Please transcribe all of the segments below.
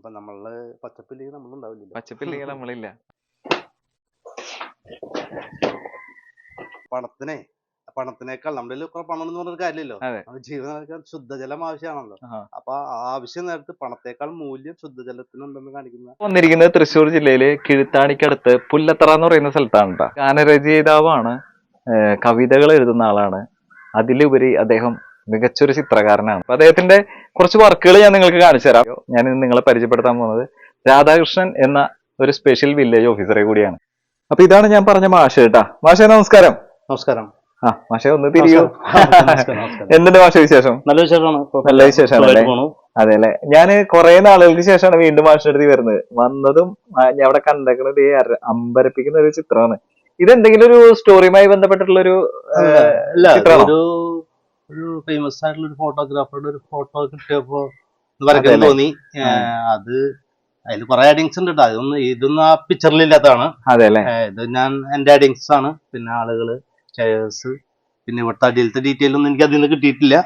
അപ്പൊ നമ്മള് പച്ചപ്പില്ലെങ്കിൽ നമ്മളുണ്ടാവില്ല. പച്ചപ്പില്ലെങ്കിൽ നമ്മളില്ല. പണത്തിനേക്കാൾ നമ്മുടെ പണം എന്ന് പറഞ്ഞൊരു കാര്യമില്ലല്ലോ. അതെ. ജീവിതം ശുദ്ധജലം ആവശ്യമാണല്ലോ. അപ്പൊ ആവശ്യം നേരത്ത് പണത്തേക്കാൾ മൂല്യം ശുദ്ധജലത്തിനുണ്ടെന്ന് കാണിക്കുന്ന വന്നിരിക്കുന്നത് തൃശ്ശൂർ ജില്ലയിലെ കിഴുത്താണിക്കടുത്ത് പുല്ലത്തറ എന്ന് പറയുന്ന സ്ഥലത്താണ് ട്ടോ. ഗാനരചയിതാവാണ്, കവിതകൾ എഴുതുന്ന ആളാണ്. അതിലുപരി അദ്ദേഹം മികച്ചൊരു ചിത്രകാരനാണ്. അപ്പൊ അദ്ദേഹത്തിന്റെ കുറച്ച് വർക്കുകൾ ഞാൻ നിങ്ങൾക്ക് കാണിച്ചു തരാം. ഞാൻ ഇന്ന് നിങ്ങളെ പരിചയപ്പെടുത്താൻ പോകുന്നത് രാധാകൃഷ്ണൻ എന്ന ഒരു സ്പെഷ്യൽ വില്ലേജ് ഓഫീസറെ കൂടിയാണ്. അപ്പൊ ഇതാണ് ഞാൻ പറഞ്ഞ മാഷ് കേട്ടാ. മാഷേ നമസ്കാരം. നമസ്കാരം. മാഷെ ഒന്ന് തിരിയൂ. എന്തുണ്ട് മാഷ വിശേഷം? നല്ല വിശേഷമാണ്. നല്ല വിശേഷമാണല്ലേ? അതെ അല്ലെ. ഞാൻ കുറെ നാളുകൾക്ക് ശേഷമാണ് വീണ്ടും മാഷിന്റെ അടുത്ത് വരുന്നത്. വന്നതും ഞാൻ അവിടെ കണ്ടേക്കുന്നത് അമ്പരപ്പിക്കുന്ന ഒരു ചിത്രമാണ്. ഇതെന്തെങ്കിലും ഒരു സ്റ്റോറിയുമായി ബന്ധപ്പെട്ടിട്ടുള്ള ഒരു ചിത്രമാണോ? ഒരു ഫേമസ് ആയിട്ടുള്ള ഒരു ഫോട്ടോഗ്രാഫറുടെ ഒരു ഫോട്ടോ കിട്ടിയപ്പോ വരയ്ക്കാൻ തോന്നി. അത് അതിൽ കുറെ ആഡിങ്സ് ഉണ്ട് കേട്ടോ. ഇതൊന്നും ആ പിക്ചറിൽ ഇല്ലാത്തതാണ്. അതെ അല്ലെ. ഇത് ഞാൻ എന്റെ ആഡിങ്സ് ആണ്. പിന്നെ ആളുകള്, ചെയർസ്, പിന്നെ ഇവിടുത്തെ അടിയിലത്തെ ഡീറ്റെയിൽ ഒന്നും എനിക്ക് അതിൽ നിന്ന് കിട്ടിയിട്ടില്ല.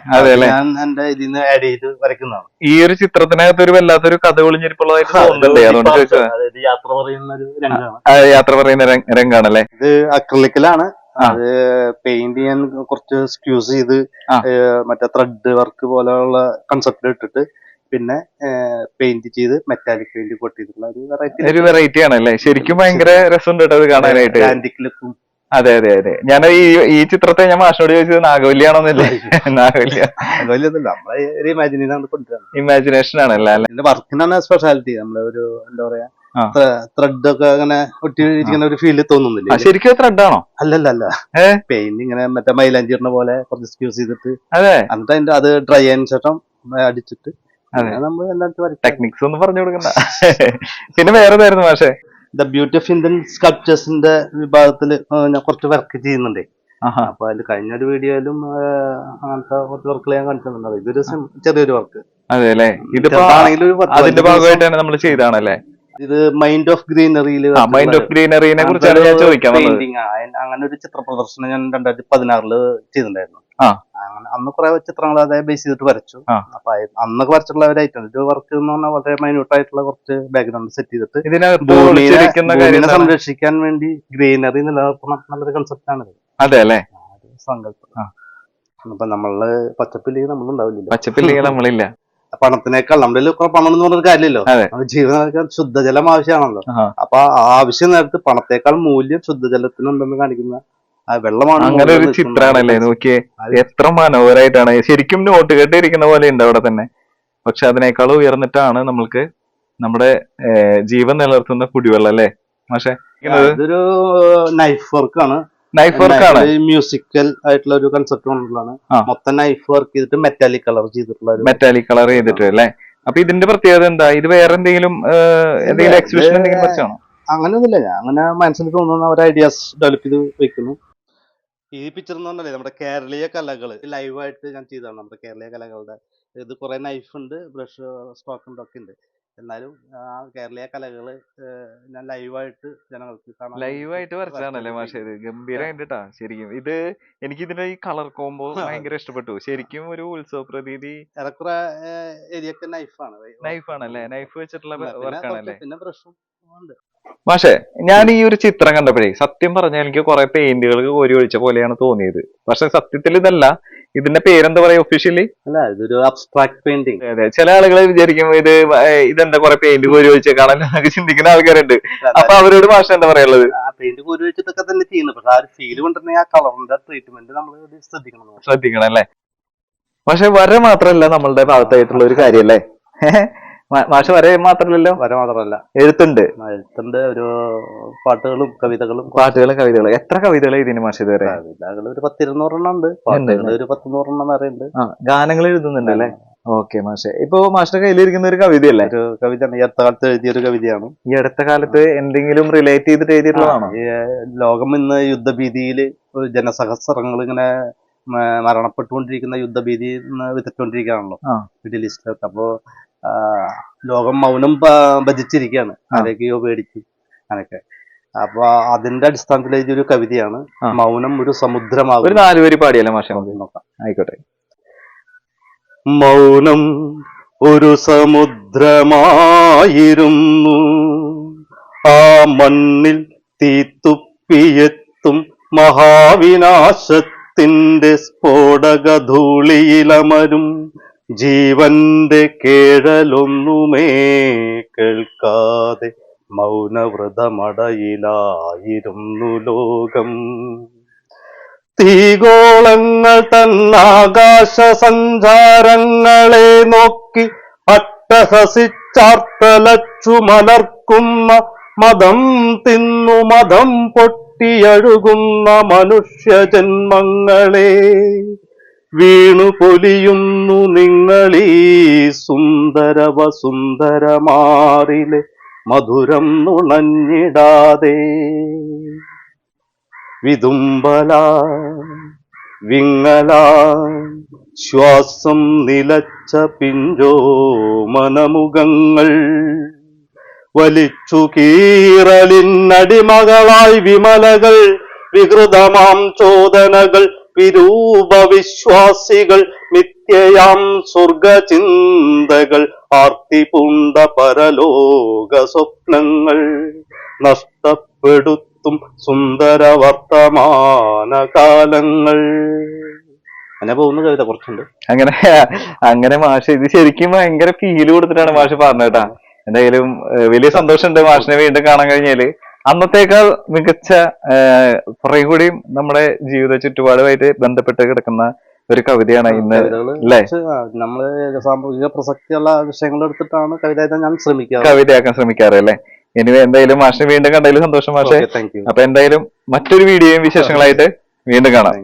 ഞാൻ എന്റെ ഇതിൽ നിന്ന് ആഡ് ചെയ്ത് വരയ്ക്കുന്നതാണ്. ഈ ഒരു ചിത്രത്തിനകത്ത് ഒരു വല്ലാത്തൊരു കഥ ഒളിഞ്ഞിരിപ്പുള്ളതായിട്ട് തോന്നുന്നുണ്ട്. അതായത് യാത്ര പറയുന്ന ഒരു രംഗമാണ്. യാത്ര പറയുന്ന രംഗാണല്ലേ? ഇത് അക്രിലിക്കിലാണ്. അത് പെയിന്റ് ചെയ്യാൻ കുറച്ച് സ്ക്യൂസ് ചെയ്ത് മറ്റേ ത്രെഡ് വർക്ക് പോലെയുള്ള കൺസെപ്റ്റ് ഇട്ടിട്ട് പിന്നെ പെയിന്റ് ചെയ്ത് മെറ്റാലിക് പെയിന്റ് കൊട്ടിയിട്ടുള്ള ഒരു വെറൈറ്റി ആണല്ലേ? ശരിക്കും ഭയങ്കര രസമുണ്ട് കേട്ടോ അത് കാണാനായിട്ട്. ആന്റിക് ലുക്കും. അതെ അതെ അതെ. ഞാൻ ഈ ചിത്രത്തെ ഞാൻ മാഷിനോട് ചോദിച്ചത് നാഗവല്ലിയാണോന്നല്ലേ? നാഗവല്ലിയൊന്നുമില്ല, നമ്മളെ ഒരു ഇമാജിനേഷൻ ആണല്ലേ? എന്റെ വർക്കിനാണ് സ്പെഷ്യാലിറ്റി. നമ്മള് ഒരു എന്താ പറയാ, ത്രെഡ് ഒക്കെ അങ്ങനെ ഒട്ടിയിരിക്കുന്ന ഒരു ഫീല് തോന്നുന്നില്ല. ശരിക്കും ത്രെഡ് ആണോ? അല്ലല്ല, പെയിന്റ് ഇങ്ങനെ മറ്റേ മൈലാഞ്ചിറിനെ പോലെ കുറച്ച് സ്ക്യൂസ് ചെയ്തിട്ട് അതെ, എന്നിട്ട് അതിന്റെ അത് ഡ്രൈ ആയതിനു ശേഷം അടിച്ചിട്ട് നമ്മൾ ടെക്നിക്സ് ഒന്നും പറഞ്ഞു കൊടുക്കണ്ട. പിന്നെ വേറെ ഏതായിരുന്നു പക്ഷേ? ദ ബ്യൂട്ടി ഓഫ് ഇന്ത്യൻ സ്കൾപ്ചേഴ്സിന്റെ വിഭാഗത്തില് ഞാൻ കുറച്ച് വർക്ക് ചെയ്യുന്നുണ്ട്. അപ്പൊ അതിൽ കഴിഞ്ഞൊരു വീഡിയോയിലും അങ്ങനത്തെ കുറച്ച് വർക്കുകൾ ഞാൻ കാണിച്ചിട്ടുണ്ട്. ഇതൊരു ചെറിയൊരു വർക്ക്. അതെ അല്ലെ. ഇതിപ്പോ അതിന്റെ ഭാഗമായിട്ടാണ് നമ്മൾ ചെയ്താണല്ലേ? ഇത് മൈൻഡ് ഓഫ് ഗ്രീനറിയിൽ മൈൻഡ് ഓഫ് ഗ്രീനറിനെ കുറിച്ചാണ് ഞാൻ ചോദിക്കാൻ പെയിന്റിങ്. അങ്ങനെ ഒരു ചിത്ര പ്രദർശനം ഞാൻ 2016 ചെയ്തിട്ടുണ്ടായിരുന്നു. അന്ന് കുറെ ചിത്രങ്ങൾ അതായത് ബേസ് ചെയ്തിട്ട് വരച്ചു. അപ്പൊ അന്നൊക്കെ വരച്ചിട്ടുള്ള ഒരു ഐറ്റം ഒരു വർക്ക് എന്ന് പറഞ്ഞാൽ വളരെ മൈന്യൂട്ട് ആയിട്ടുള്ള കുറച്ച് ബാക്ക്ഗ്രൗണ്ട് സെറ്റ് ചെയ്തിട്ട് സംരക്ഷിക്കാൻ വേണ്ടി ഗ്രീനറി നിലനിർത്തണം എന്നുള്ളൊരു കൺസെപ്റ്റ് ആണ്. അതെ അല്ലെ, സങ്കല്പം. അപ്പൊ നമ്മള് പച്ചപ്പില്ലെങ്കിൽ നമ്മളുണ്ടാവില്ല. പച്ചപ്പില്ലെങ്കിൽ നമ്മളില്ല. പണത്തിനേക്കാൾ നമ്മുടെ പണം എന്ന് പറഞ്ഞൊരു കാര്യമില്ലല്ലോ. ജീവിതം ശുദ്ധജലം ആവശ്യമാണല്ലോ. അപ്പൊ ആവശ്യം നേരത്ത് പണത്തേക്കാൾ മൂല്യം ശുദ്ധജലത്തിനുണ്ടെന്ന് കാണിക്കുന്ന വെള്ളമാണ്. അങ്ങനെ ഒരു ചിത്രമാണല്ലേ? നോക്കിയേ എത്ര മനോഹരമായിട്ടാണ്. ശരിക്കും നോട്ട് കെട്ടിയിരിക്കുന്ന പോലെ ഉണ്ട് അവിടെ തന്നെ. പക്ഷെ അതിനേക്കാൾ ഉയർന്നിട്ടാണ് നമ്മൾക്ക് നമ്മുടെ ജീവൻ നിലനിർത്തുന്ന കുടിവെള്ളം അല്ലേ? പക്ഷെ ഇതൊരു നൈഫ് വർക്കാണ്. നൈഫ് വർക്കാണ്, മ്യൂസിക്കൽ ആയിട്ടുള്ള ഒരു കൺസെപ്റ്റ് കൊണ്ടുള്ളതാണ്. മൊത്തം നൈഫ് വർക്ക് ചെയ്തിട്ട് മെറ്റാലിക് കളർ ചെയ്തിട്ടുള്ള മെറ്റാലിക് കളർ ചെയ്തിട്ട് അല്ലേ? അപ്പൊ ഇതിന്റെ പ്രത്യേകത എന്താ? ഇത് വേറെ എന്തെങ്കിലും എക്സിബിഷൻ എന്തെങ്കിലും വെച്ചാണോ? അങ്ങനെയൊന്നുമില്ല, ഞാൻ അങ്ങനെ മനസ്സിൽ തോന്നുന്ന ഒരു ഐഡിയാസ് ഡെവലപ്പ് ചെയ്ത് വെക്കുന്നു. ഈ പിക്ചർ എന്ന് പറഞ്ഞാലേ നമ്മുടെ കേരളീയ കലകള് ലൈവായിട്ട് ഞാൻ ചെയ്തതാണ്. നമ്മുടെ കേരളീയ കലകളുടെ ഇത് കുറെ നൈഫ് ഉണ്ട്, ബ്രഷ് സ്ട്രോക്ക് ഉണ്ട്, ഒക്കെ ഉണ്ട്. എന്നാലും കേരളീയ കലകള് ഞാൻ ലൈവായിട്ട് ജനങ്ങൾക്ക് കാണാൻ ലൈവായിട്ട് വരച്ചാണല്ലേ മാഷേ? ഇത് ഗംഭീരമായിട്ടാ ശരിക്കും. ഇത് എനിക്ക് ഇതിന്റെ ഈ കളർ കോംബോ ഭയങ്കര ഇഷ്ടപ്പെട്ടു. ശരിക്കും ഒരു ഉത്സവ പ്രതീതി. ഏറെക്കുറെ ഏരിയൊക്കെ നൈഫാണല്ലേ? നൈഫ് വെച്ചിട്ടുള്ള വർക്കാണല്ലേ? പിന്നെ ബ്രഷും ഉണ്ട്. മാഷേ, ഞാൻ ഈ ഒരു ചിത്രം കണ്ടപ്പോഴേ സത്യം പറഞ്ഞാൽ എനിക്ക് കുറെ പെയിന്റുകൾ കോരി ഒഴിച്ച പോലെയാണ് തോന്നിയത്. പക്ഷെ സത്യത്തിൽ ഇതല്ല. ഇതിന്റെ പേരെന്താ പറയാ ഒഫീഷ്യലി? അല്ല, ഇതൊരു അബ്സ്ട്രാക്ട് പെയിന്റിങ്. അതെ, ചില ആളുകൾ വിചാരിക്കും ഇതെന്താ കുറെ പെയിന്റ് കോരി ഒഴിച്ചേക്കാണല്ലോ എന്നൊക്കെ ചിന്തിക്കുന്ന ആൾക്കാരുണ്ട്. അപ്പൊ അവരോട് മാഷ എന്താ പറയാനുള്ളത്? പെയിന്റ് കോരി ഒഴിച്ചിട്ടൊക്കെ തന്നെ ചെയ്യുന്നത്. പക്ഷെ ആ ഒരു ഫീൽ കൊണ്ടുവരുന്ന ആ കളറിന്റെ ട്രീറ്റ്മെന്റ് നമ്മൾ ശ്രദ്ധിക്കണം അല്ലേ? പക്ഷെ വര മാത്രല്ല നമ്മളുടെ ഭാഗത്തായിട്ടുള്ള ഒരു കാര്യല്ലേ? മാഷ വര മാത്രല്ലല്ലോ? വര മാത്രല്ല, എഴുത്തുണ്ട്. ഒരു പാട്ടുകളും കവിതകളും. എത്ര കവിതകൾ ഇതിന് മാഷ ഇതുവരെ? കവിതകൾ ഒരു 10-200 ഉണ്ട്. പാട്ടുകൾ ഒരു 10-100 വരെ ഉണ്ട്. ഗാനങ്ങൾ എഴുതുന്നുണ്ട് അല്ലേ? ഓക്കെ മാഷെ. ഇപ്പൊ മാഷിന്റെ കയ്യിലിരിക്കുന്ന ഒരു കവിതയല്ലേ? ഒരു കവിതയാണ്. ഈ അടുത്ത കാലത്ത് എഴുതിയ ഒരു കവിതയാണ്. ഈ അടുത്ത കാലത്ത് എന്തെങ്കിലും റിലേറ്റ് ചെയ്തിട്ട് എഴുതിയിട്ടുള്ളതാണോ? ലോകം ഇന്ന് യുദ്ധഭീതിയിൽ ജനസഹസ്രങ്ങൾ ഇങ്ങനെ മരണപ്പെട്ടുകൊണ്ടിരിക്കുന്ന യുദ്ധഭീതി വിതച്ചുകൊണ്ടിരിക്കുകയാണല്ലോ മിഡിൽ ഈസ്റ്റിലൊക്കെ. അപ്പോ ലോകം മൗനം ഭജിച്ചിരിക്കുകയാണ്. ആരൊക്കെയോ പേടിച്ചു അങ്ങനെയൊക്കെ. അപ്പൊ അതിന്റെ അടിസ്ഥാനത്തിൽ എഴുതിയൊരു കവിതയാണ് മൗനം ഒരു സമുദ്രമാകും. ഒരു 4 വരി പാടിയല്ലേ മാഷെ? നോക്കാം. ആയിക്കോട്ടെ. മൗനം ഒരു സമുദ്രമായിരുന്നു. ആ മണ്ണിൽ തീത്തുപ്പിയെത്തും മഹാവിനാശത്തിന്റെ സ്ഫോടകധൂളിയിലമരും ജീവന്റെ കേഴലൊന്നുമേ കേൾക്കാതെ മൗനവ്രതമടയിലായിരുന്നു ലോകം. തീഗോളങ്ങൾ തന്നാകാശ സഞ്ചാരങ്ങളെ നോക്കി അട്ടഹസിച്ചാർത്തലച്ചു മലർക്കുന്ന മതം തിന്നു മതം പൊട്ടിയഴുകുന്ന മനുഷ്യജന്മങ്ങളെ വീണു പൊലിയുന്നു നിങ്ങളീ സുന്ദര വസുന്ധരമാറിലെ മധുരം നുണഞ്ഞിടാതെ. വിതുമ്പല വിങ്ങല ശ്വാസം നിലച്ച പിഞ്ചോമനമുഖങ്ങൾ വലിച്ചു കീറലിനടിമകളായി വിമലകൾ വികൃതമാം ചോദനകൾ വിരൂപവിശ്വാസികൾ മിഥ്യയാം സ്വർഗചിന്തകൾ ആർത്തിപൂണ്ട പരലോക സ്വപ്നങ്ങൾ നഷ്ടപ്പെടുത്തും സുന്ദര വർത്തമാന കാലങ്ങൾ. അങ്ങനെ പോകുന്ന കവിത കുറച്ചുണ്ട്. അങ്ങനെ മാഷ് ഇത് ശരിക്കും ഭയങ്കര ഫീല് കൊടുത്തിട്ടാണ് മാഷ് പറഞ്ഞേട്ടാ. എന്തായാലും വലിയ സന്തോഷമുണ്ട് മാഷിനെ വീണ്ടും കാണാൻ കഴിഞ്ഞാല്. അന്നത്തേക്കാൾ മികച്ച കുറെ കൂടി നമ്മുടെ ജീവിത ചുറ്റുപാടുമായിട്ട് ബന്ധപ്പെട്ട് കിടക്കുന്ന ഒരു കവിതയാണ് ഇന്ന് അല്ലേ? നമ്മള് സാമൂഹിക പ്രസക്തിയുള്ള വിഷയങ്ങൾ എടുത്തിട്ടാണ് കവിത ഞാൻ കവിതയാക്കാൻ ശ്രമിക്കാറ് അല്ലേ? ഇനി എന്തായാലും മാഷിനെ വീണ്ടും കണ്ടതിൽ സന്തോഷം മാഷെ. അപ്പൊ എന്തായാലും മറ്റൊരു വീഡിയോയും വിശേഷങ്ങളായിട്ട് വീണ്ടും കാണാം.